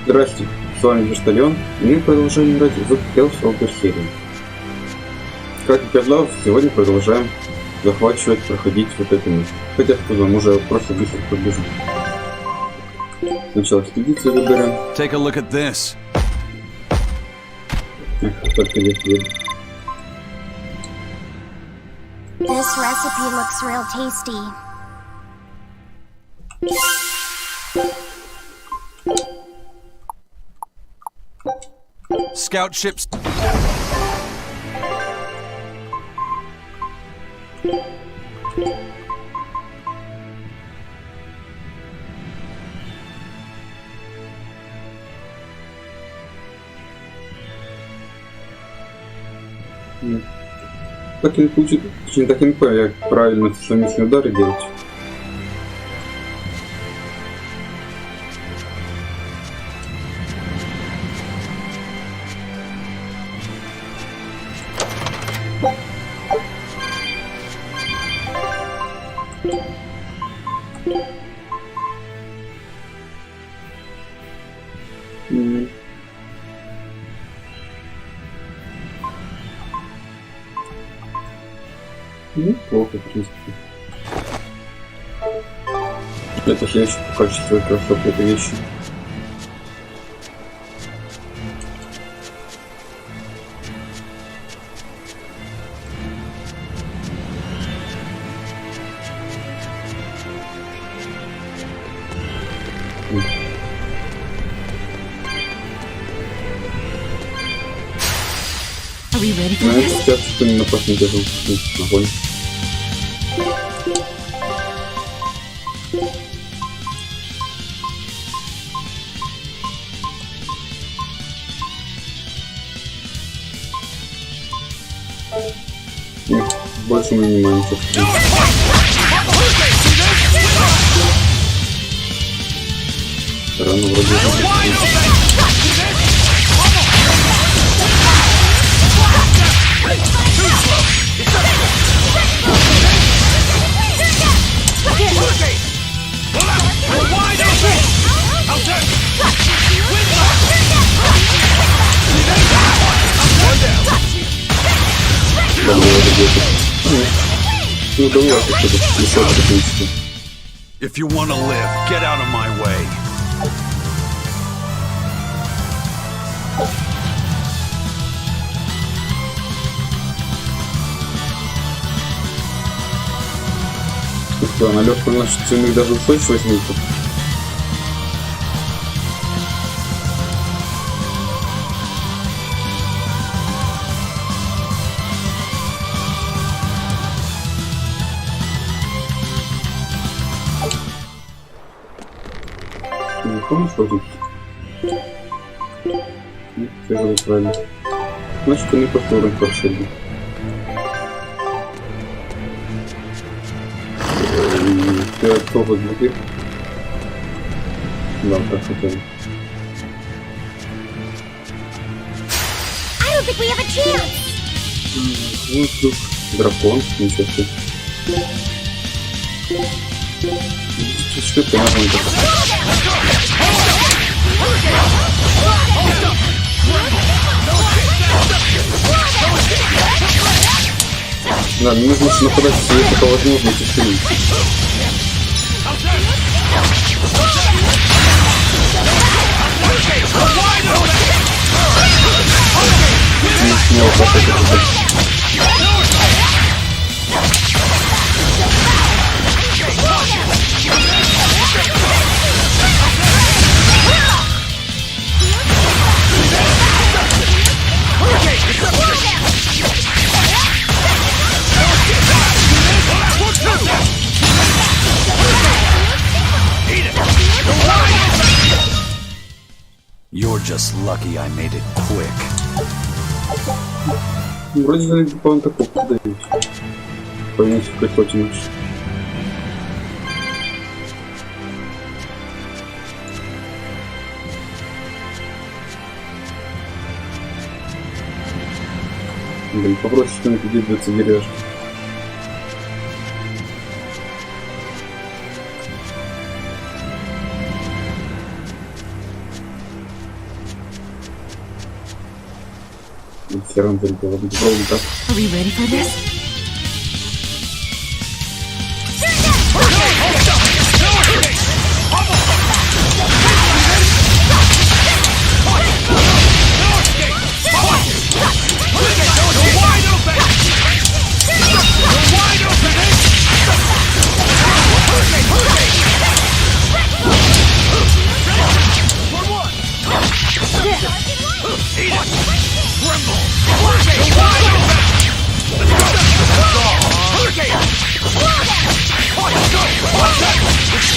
Здрасте, с вами Верстальон, и мы продолжаем играть в Tales of Berseria. Как и предлагал, сегодня продолжаем захватывать, проходить вот это место. Хотя кто там уже просто быстро пробежим. Сначала экспедицию выберем. Take a look at this. Только лет. This recipe looks real tasty. Scout ships. Так и не получит, точнее так и не понял, как правильно совместные удары делать. Неплохо, в принципе. Это я еще по качеству красоты этой вещи. Сейчас что не напасть не держу. Огонь. Больше мы не маемся. Рано вроде. Ну давай, что-то еще отлично. If you want to live, get out of my way. Что, на легкую нашу цену даже устойчивость нет. Что тут? Все было правильно. Значит, они повтором прошли. Ты пробуй двигай. Да, так хотели. Ну, тут дракон, ничего себе. Что ты надо не так? Да, мне нужно нападать все это по возможности сильно. You're just lucky I made it quick. Вроде бы он такой подают. Понять в какой-то ночь. Блин, попросишь что-нибудь двигаться деревья. Все равно залетело. Попробуем так. Are we ready for this?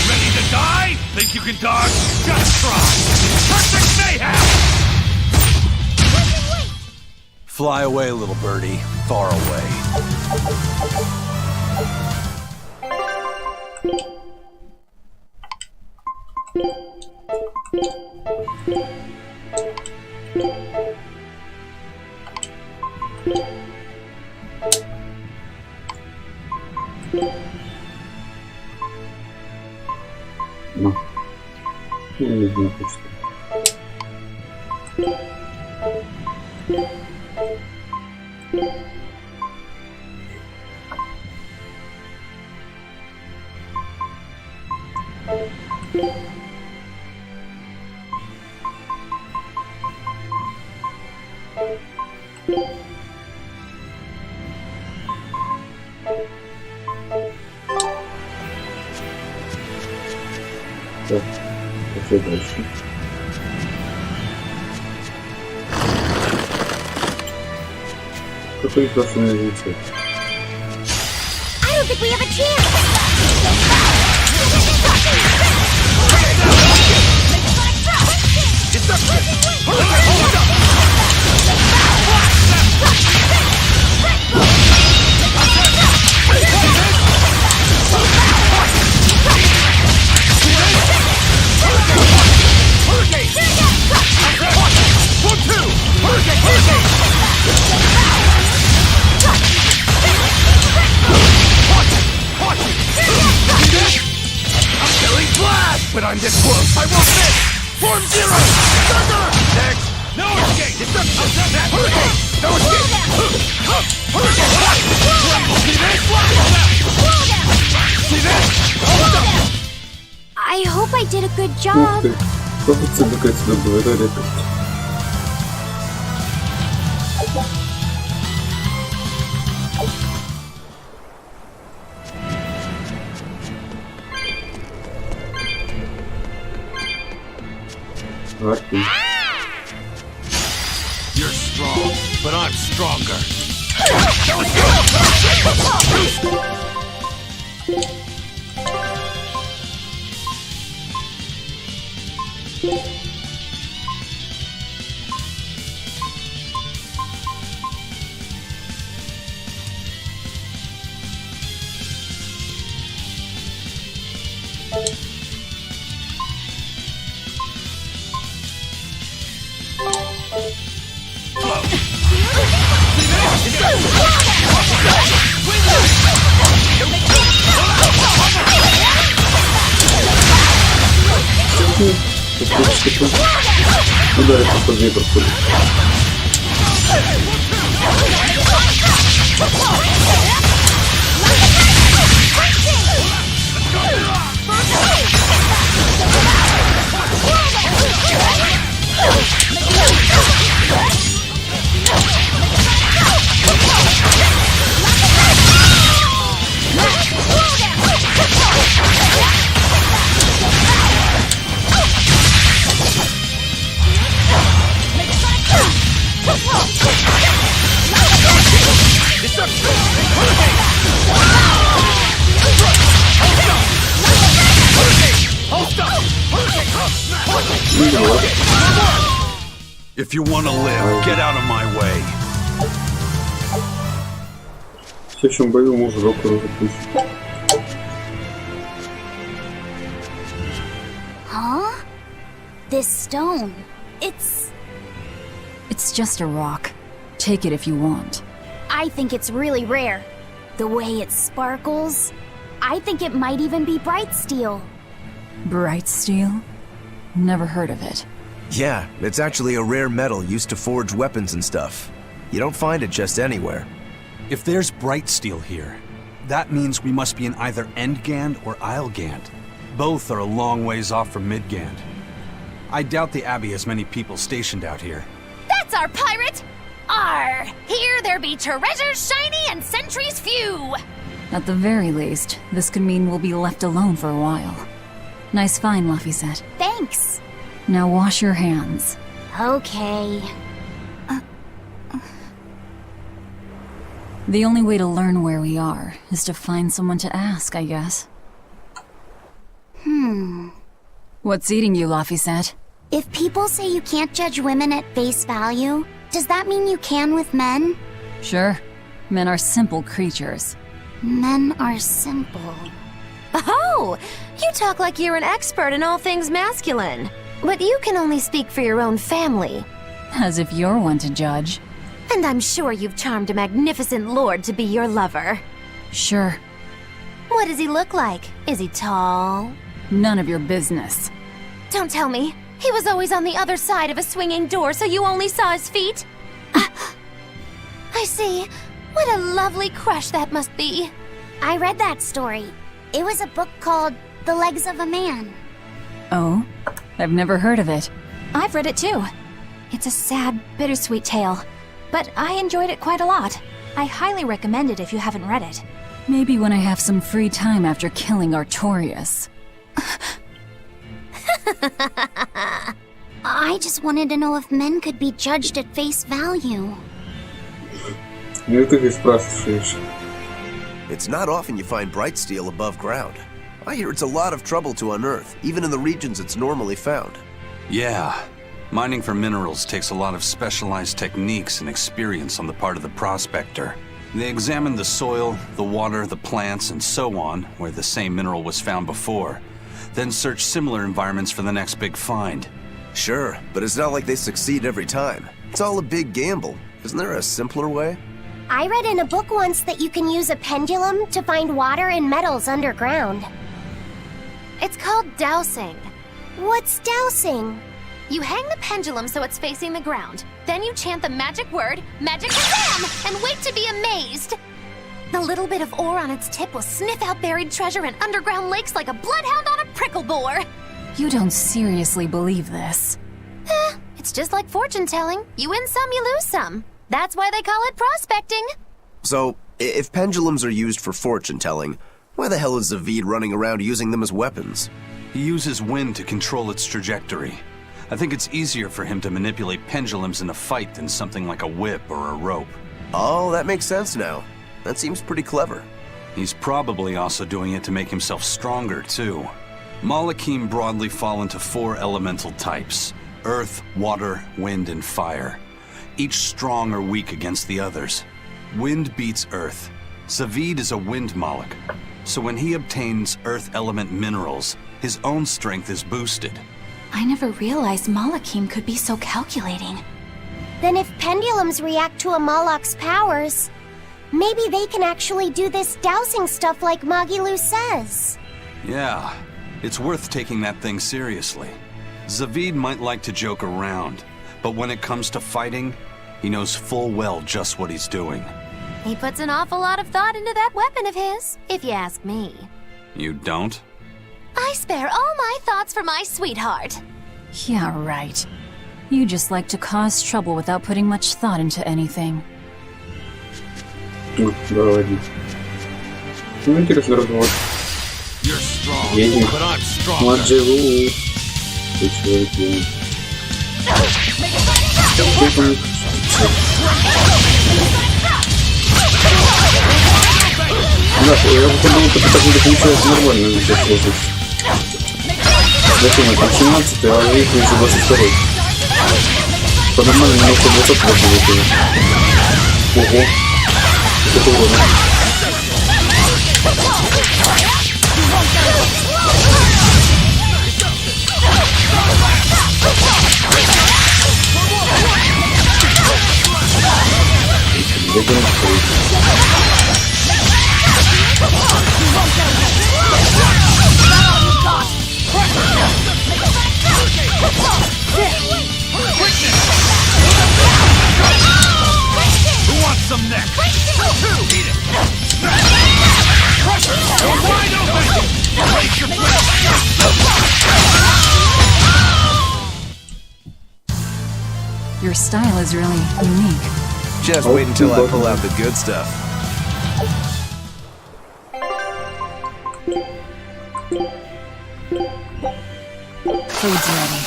Ready to die? Think you can dodge? Just try! Perfect mayhem! Fly away, little birdie. Far away. Ну. Я не знаю, что. Так, пошли дальше. Какой классный язык. I don't think we have a chance! But I'm this close. I won't miss. Form zero. Thunder. Next. No escape. Destruction. Hurricane. No escape. Hurricane. See this? See this? I hope I did a good Ух job. ты. Как это какая-то добрая редкость. Арки. You're strong, but I'm stronger. Куда это по две проходит? If you want to live, get out of my way. В следующем бою можно руку запустить. Huh? This stone. It's just a rock. Take it if you want. I think it's really rare. The way it sparkles. I think it might even be bright steel. Bright steel? Never heard of it. Yeah, it's actually a rare metal used to forge weapons and stuff. You don't find it just anywhere. If there's bright steel here, that means we must be in either Endgand or Islegand. Both are a long ways off from Midgand. I doubt the Abbey has many people stationed out here. That's our pirate! Arr! Here there be treasures shiny and sentries few! At the very least, this could mean we'll be left alone for a while. Nice find, Laphicet. Thanks. Now wash your hands. Okay. The only way to learn where we are is to find someone to ask, I guess. What's eating you, Laphicet? If people say you can't judge women at face value, does that mean you can with men? Sure. Men are simple creatures. Men are simple. Oh! You talk like you're an expert in all things masculine. But you can only speak for your own family. As if you're one to judge. And I'm sure you've charmed a magnificent lord to be your lover. Sure. What does he look like? Is he tall? None of your business. Don't tell me. He was always on the other side of a swinging door, so you only saw his feet? I see. What a lovely crush that must be. I read that story. It was a book called The Legs of a Man. Oh? I've never heard of it. I've read it too. It's a sad, bittersweet tale. But I enjoyed it quite a lot. I highly recommend it if you haven't read it. Maybe when I have some free time after killing Artorias. I just wanted to know if men could be judged at face value. Ну это ты спрашиваешь. It's not often you find bright steel above ground. I hear it's a lot of trouble to unearth, even in the regions it's normally found. Yeah. Mining for minerals takes a lot of specialized techniques and experience on the part of the prospector. They examine the soil, the water, the plants, and so on, where the same mineral was found before. Then search similar environments for the next big find. Sure, but it's not like they succeed every time. It's all a big gamble. Isn't there a simpler way? I read in a book once that you can use a pendulum to find water and metals underground. It's called dowsing. What's dowsing? You hang the pendulum so it's facing the ground. Then you chant the magic word, Magic Kazam, and wait to be amazed. The little bit of ore on its tip will sniff out buried treasure in underground lakes like a bloodhound on a prickle bore. You don't seriously believe this. It's just like fortune telling. You win some, you lose some. That's why they call it prospecting. So, if pendulums are used for fortune telling, why the hell is Zavid running around using them as weapons? He uses wind to control its trajectory. I think it's easier for him to manipulate pendulums in a fight than something like a whip or a rope. Oh, that makes sense now. That seems pretty clever. He's probably also doing it to make himself stronger, too. Malachim broadly fall into 4 elemental types: earth, water, wind, and fire. Each strong or weak against the others. Wind beats earth. Zavid is a wind Malach, so when he obtains earth element minerals, his own strength is boosted. I never realized Malachim could be so calculating. Then if pendulums react to a Moloch's powers, maybe they can actually do this dowsing stuff like Magilu says. Yeah, it's worth taking that thing seriously. Zavid might like to joke around, but when it comes to fighting, he knows full well just what he's doing. He puts an awful lot of thought into that weapon of his, if you ask me. You don't? I spare all my thoughts for my sweetheart. Yeah, right. You just like to cause trouble without putting much thought into anything. Говори. Ну, интересный разговор. You're strong, Едем. but I'm stronger. Маджеву. Ты человек. Да, я подумал, что так не получается нормально на этой сложности. Зачем это 17, а их уже 22. По нормально немножко 20 можно выйти. Ого. Это угодно. Your style is really unique. Just wait until I pull out the good stuff. Food's ready.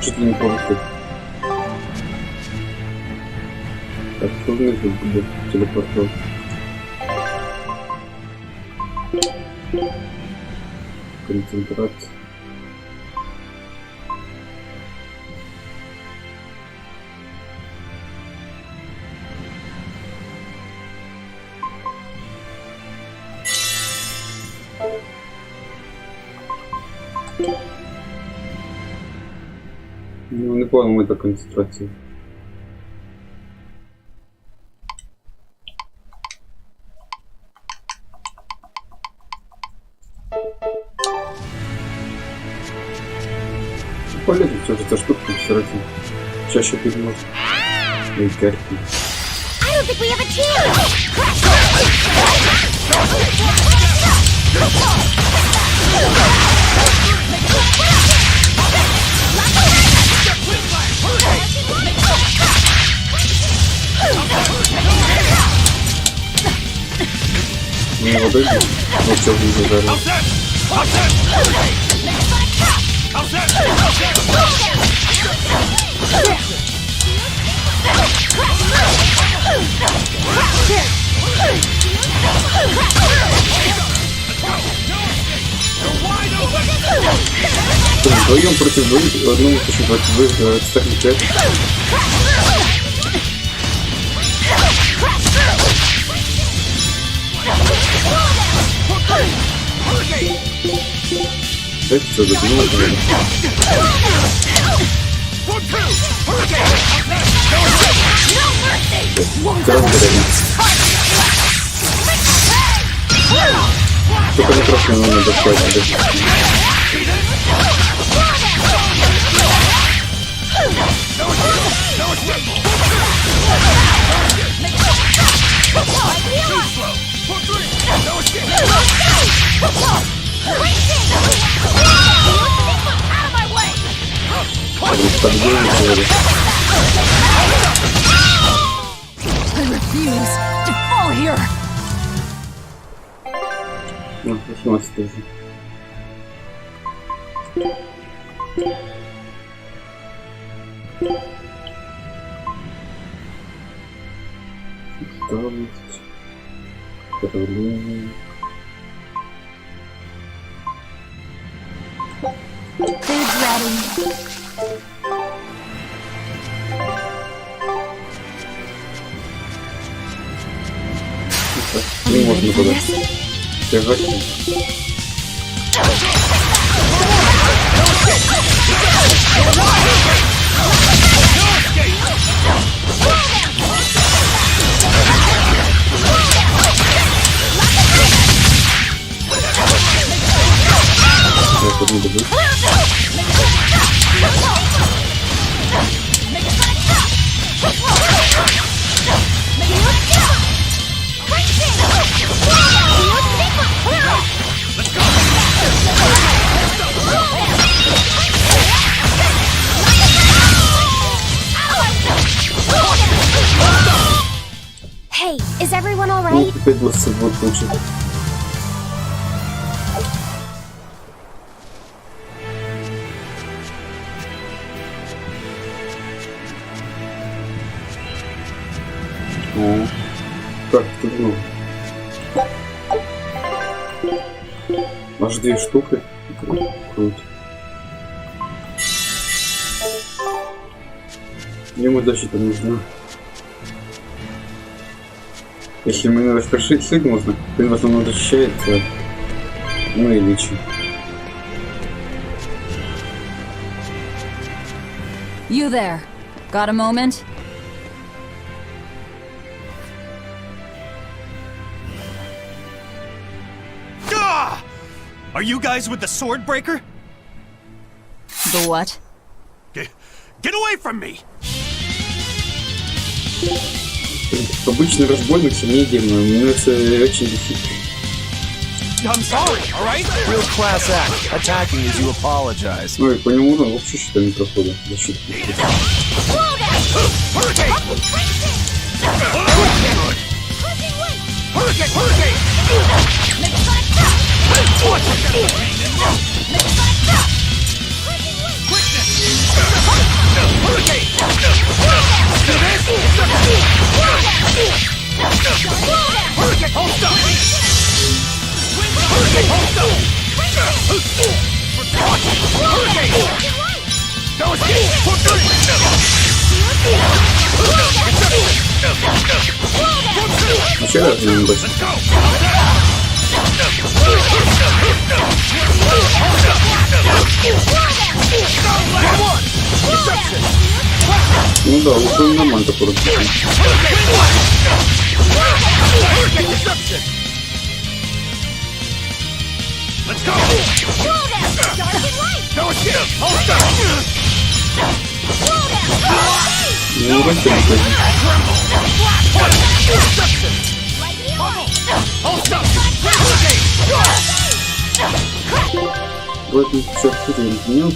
Чуть ли не полностью. Так, кто внизу будет телепортовать? Концентрация. Ну, не понял, это концентрация. Полезно все же, эта штука, кстати. Чаще перенос. И карты. I don't think we have a chance! Не воды, но все не зажарил. Вдвоем против двоих, одному хочу против двоих, так не пять. Это все загнуло, наверное. Только на прошлый надо достать. I refuse to fall here. Ну, посмотрите тоже. Усталость, управление. Food's ready. Не можно туда. Держать. Я тут не добыл. Hey, is everyone all Ну, right? теперь 20 будет лучше. О, так, тут много. Аж 2 штуки. Круто. Ему защита нужна. Если мы не раскрашить можно, то в основном защищается, ну и лечит. You there. Got a moment? Gah! Are you guys with the sword breaker? The what? Get away from me! Обычный разбойник сильнее демона. Мне это очень бесит. I'm sorry, alright? Real class act, attacking as you apologize. Ну и по нему урон вообще считаю не проходит. Защита. Еще раз не быстро. Ну да, лучше нормально такой. Let's go! No escape! Hold up! Ну, вообще не точно. В этом все нет.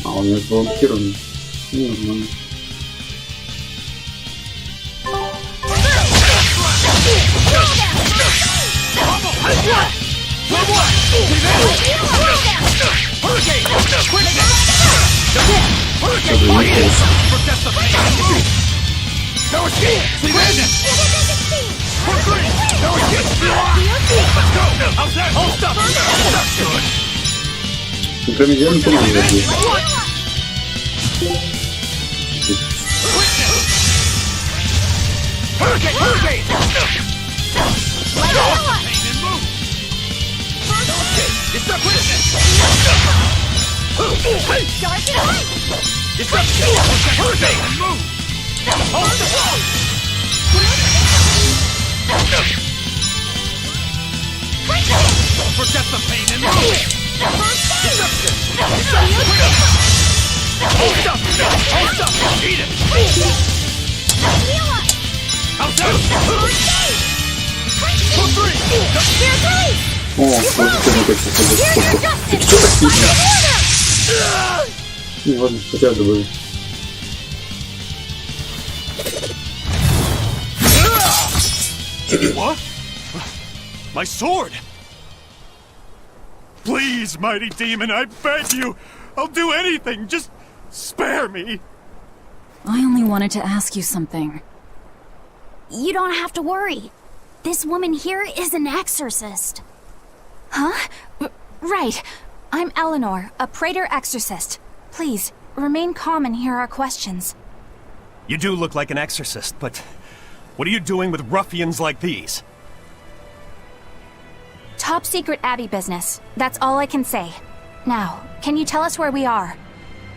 А, у меня сбалансировано. Ну, нормально. Промедиально помогает. Forget the pain and move! Hold up! Hold up! Eat it! How's that? О, может это точно ходит. Так что так сильно? Ну ладно, хотя бы. What? My sword! Please, mighty demon, I beg you! I'll do anything! Just spare me! I only wanted to ask you something. You don't have to worry. This woman here is an exorcist. Huh? Right. I'm Eleanor, a praetor exorcist. Please, remain calm and hear our questions. You do look like an exorcist, but what are you doing with ruffians like these? Top secret Abbey business. That's all I can say. Now, can you tell us where we are?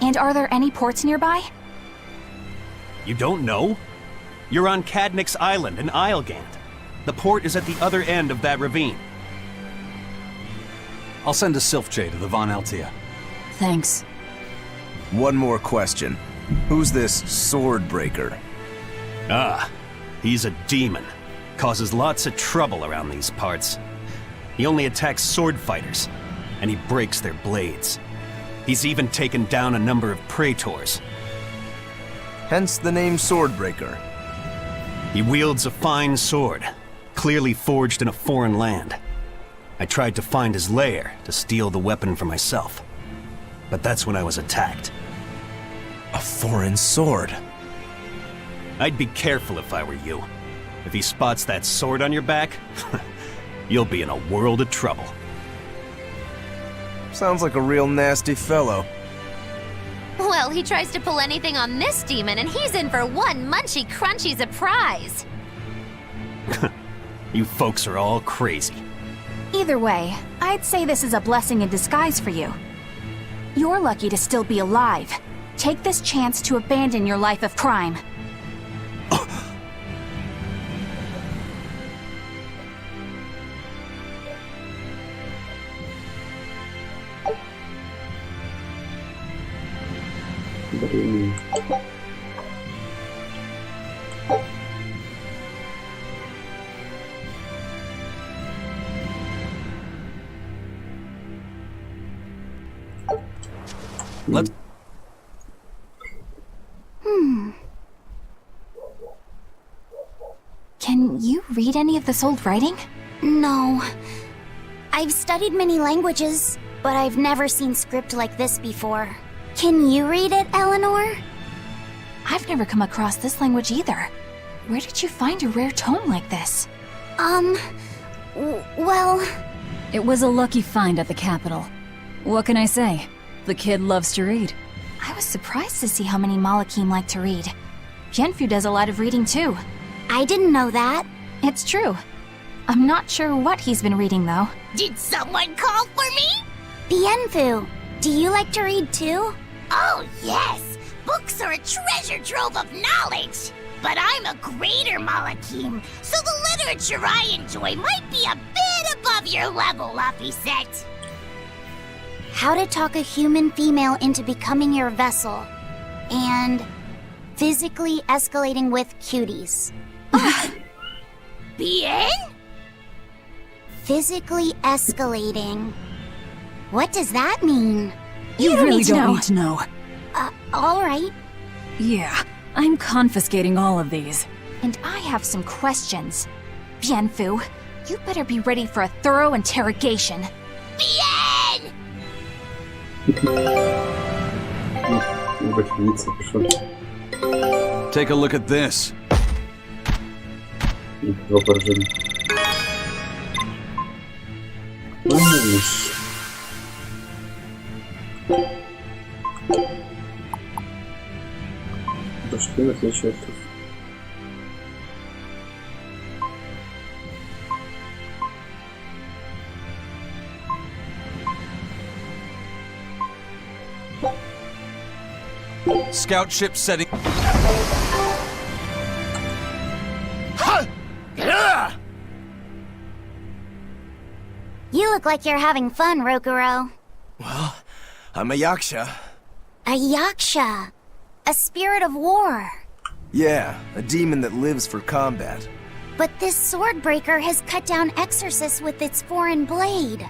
And are there any ports nearby? You don't know? You're on Cadnix Island in Islegand. The port is at the other end of that ravine. I'll send a Sylphjay to the Von Altia. Thanks. One more question. Who's this sword breaker? Ah, he's a demon. Causes lots of trouble around these parts. He only attacks sword fighters, and he breaks their blades. He's even taken down a number of praetors. Hence the name Swordbreaker. He wields a fine sword, clearly forged in a foreign land. I tried to find his lair to steal the weapon for myself. But that's when I was attacked. A foreign sword. I'd be careful if I were you. If he spots that sword on your back, you'll be in a world of trouble. Sounds like a real nasty fellow. Well, he tries to pull anything on this demon, and he's in for one munchy crunchy surprise. You folks are all crazy. Either way, I'd say this is a blessing in disguise for you. You're lucky to still be alive. Take this chance to abandon your life of crime. Блин. Let's... Can you read any of this old writing? No. I've studied many languages, but I've never seen script like this before. Can you read it, Eleanor? I've never come across this language either. Where did you find a rare tome like this? Well... It was a lucky find at the capital. What can I say? The kid loves to read. I was surprised to see how many Malakim like to read. Bienfu does a lot of reading too. I didn't know that. It's true. I'm not sure what he's been reading though. Did someone call for me? Bienfu, do you like to read too? Oh, yes. Books are a treasure trove of knowledge. But I'm a greater Malakim, so the literature I enjoy might be a bit above your level, Laphicet. How to talk a human female into becoming your vessel. And physically escalating with cuties. Bien? Physically escalating. What does that mean? You really don't need to know. Alright. Yeah, I'm confiscating all of these. And I have some questions. Bienfu, you better be ready for a thorough interrogation. Bien! Take a look at this. Пошли на следующий остров. Scout ship setting. You look like you're having fun, Rokuro. Well, I'm a yaksha. A yaksha. A spirit of war. Yeah, a demon that lives for combat. But this sword breaker has cut down exorcists with its foreign blade.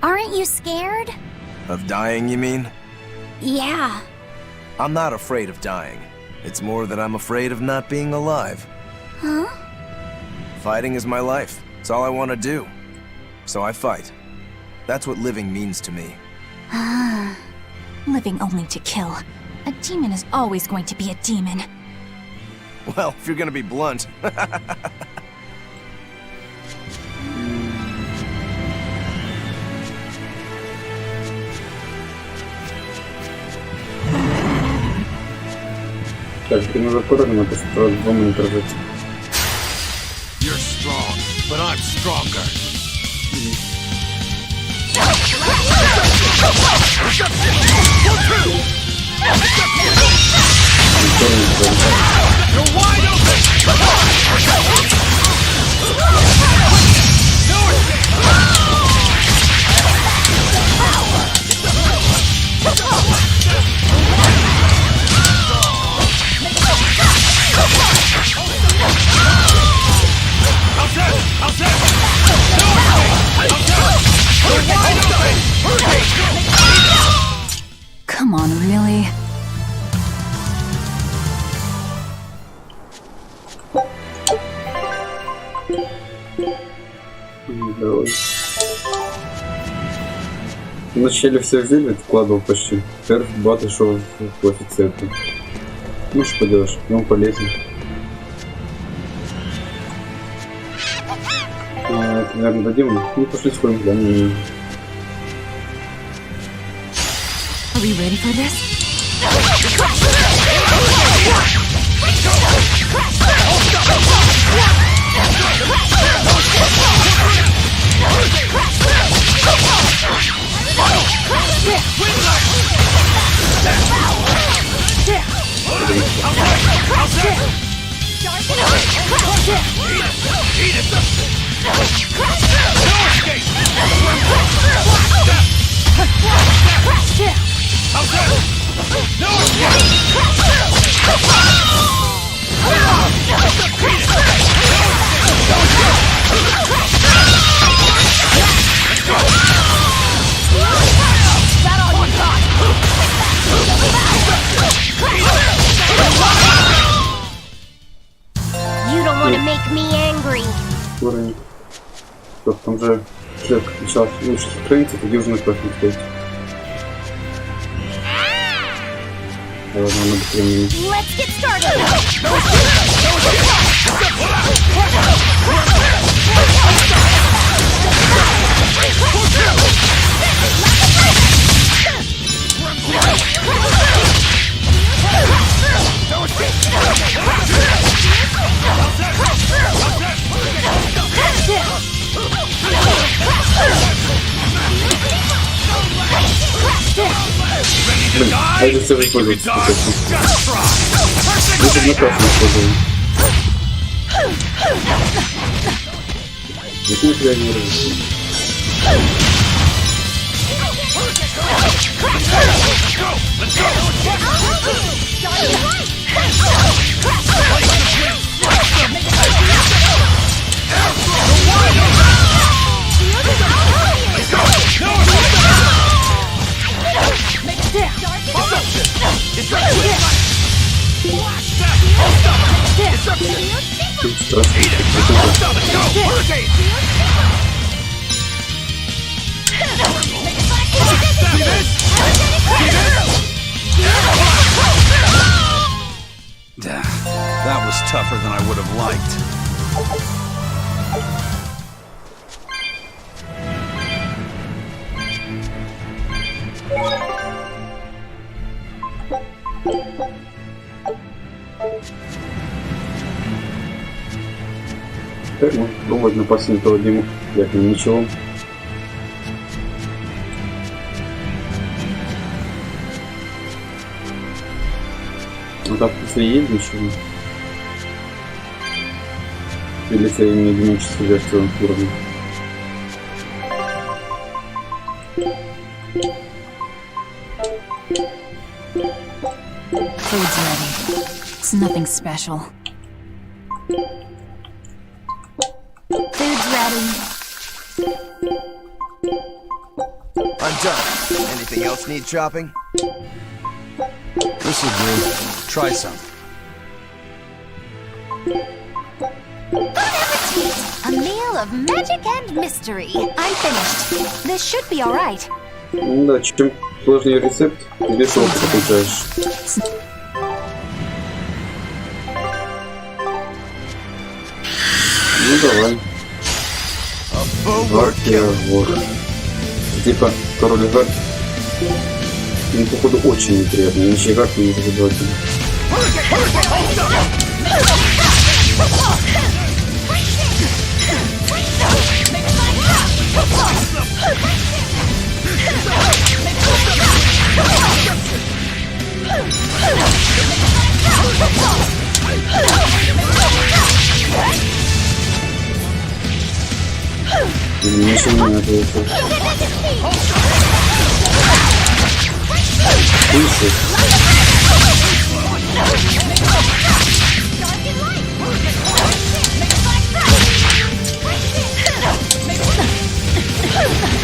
Aren't you scared? Of dying, you mean? Yeah. I'm not afraid of dying. It's more that I'm afraid of not being alive. Huh? Fighting is my life. It's all I want to do. So I fight. That's what living means to me. Ah. Living only to kill. A demon is always going to be a demon. Well, if you're gonna be blunt. Так, ты нужно аккуратно, это что двумя держать. You're strong, but I'm stronger. You're wide open! Come on, really? Давай. Вначале все взяли, вкладывал почти. Теперь бат шел в коэффициенты. Ну что поделаешь, он полезен. Это, наверное, дадим. Ну, пошли сходим, глянем. Are we ready for this? don't want to make me angry. Уровень. Стоп, там же человек сейчас лучше сохранится, тогда уже на профиль стоит. Ладно, надо применить. Let's get started. Блин, а это все используется. Лучше на красный используем. Зачем я реагирую? That was tougher than I would have liked. Так, можно пробовать напасть на того Диму. Я к нему ничего. Ну так, если есть ничего. Или это именно динамическая версия уровня. Food's ready. It's nothing special. Food's ready. I'm done. Anything else need chopping? This'll do. Try some. A meal of magic and mystery. I'm finished. This should be all right. Ну да, чем сложнее рецепт, тем больше опыта получаешь. Ну давай. Жаркий вор. Типа король гад. Ну, походу, очень неприятно. Ничьи гарки не вызывают. Ничего не надо это. Слышишь?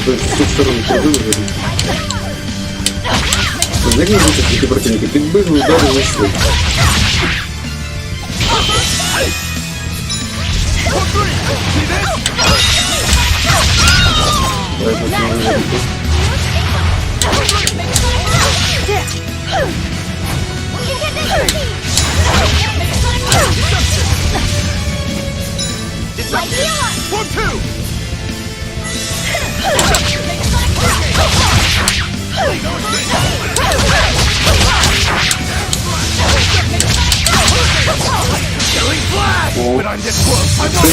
То есть с той стороны кругы выжили. Загниваются эти противники, ты быстро ударил и шли.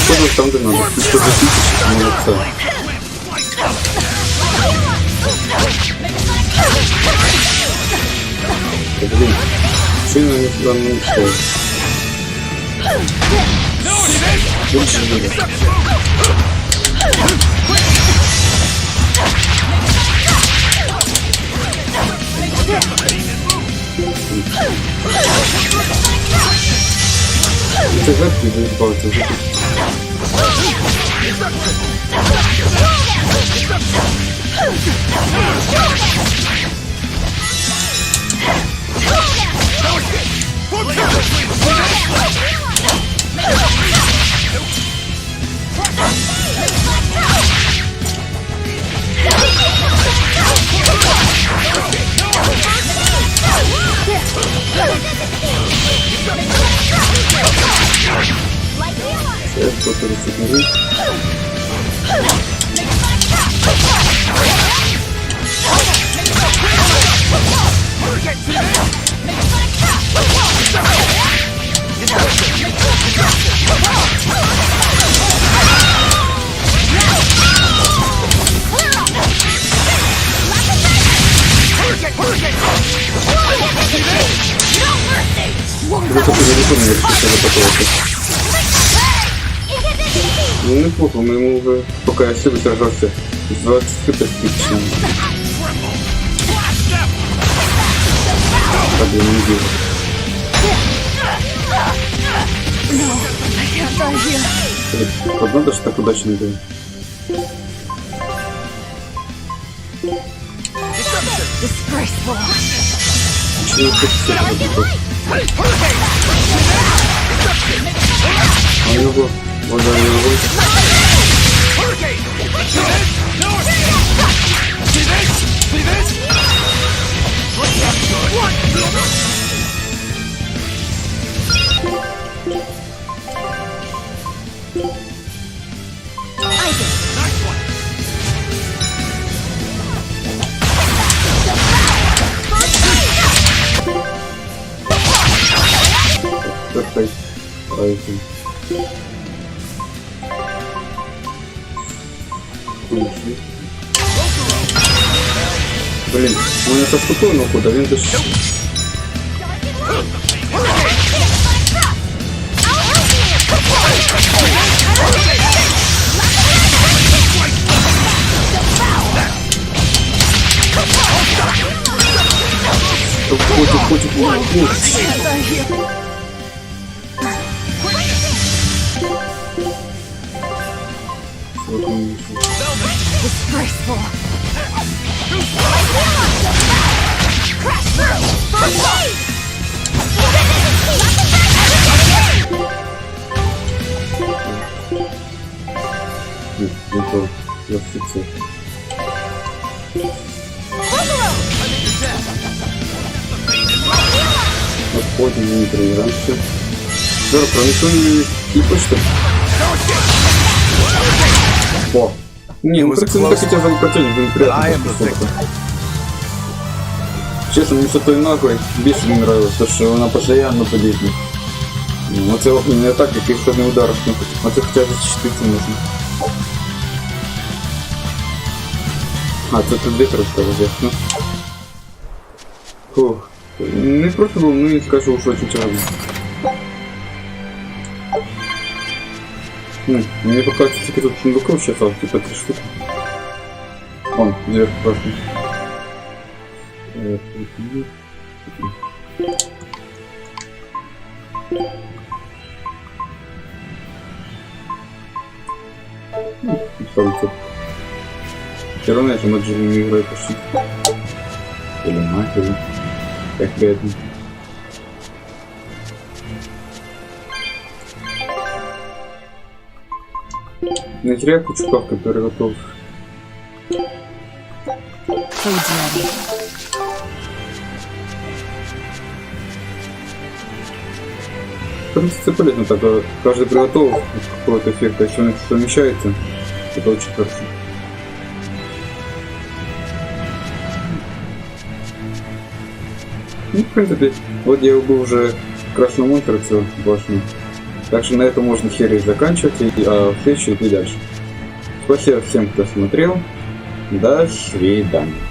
Ты там, где надо. Ты что запишешь, молодца. Блин, сильно не туда не ушел. Больше не надо. Ты гадкий, не избавиться. кто-то летит на руль. Зато ты не помнишь, что это такое. Ну неплохо, мы ему уже, пока я сильно сражался, 20 хп спичным. Проблем не вижу. Вот надо же так удачно было. Почему ты все это такое? А у него вода не выходит. Блин, у меня со спокойно куда, він дощ. Отходим, не проиграемся. Здорово, пронесу и почту. О! Не, ну как ты хотел за противник, блин, приятно. Честно, мне что-то и нахуй більше не нравилось, потому что вона постоянно подібна. Ну це не так, як і ходний удар. А це хоча б защититься можна. А, це тут ветер розказав, ну. Фух. Не просто був, ну і скажу, що очень тяжело. Мне пока тільки тут сундуков ще стало, типа 3 штуки. Вон, дверь красный. Все равно я же на Джимми не играю почти. Или матери. Как бедный. Не зря кучков, который готов. В принципе, полезно так. Каждый приготовил какого-то эффекта, если он совмещается, это очень хорошо. Ну, в принципе, вот я убил уже красную монстрицу башню. Так что на этом можно серию заканчивать, а в следующей идти дальше. Спасибо всем, кто смотрел. До свидания.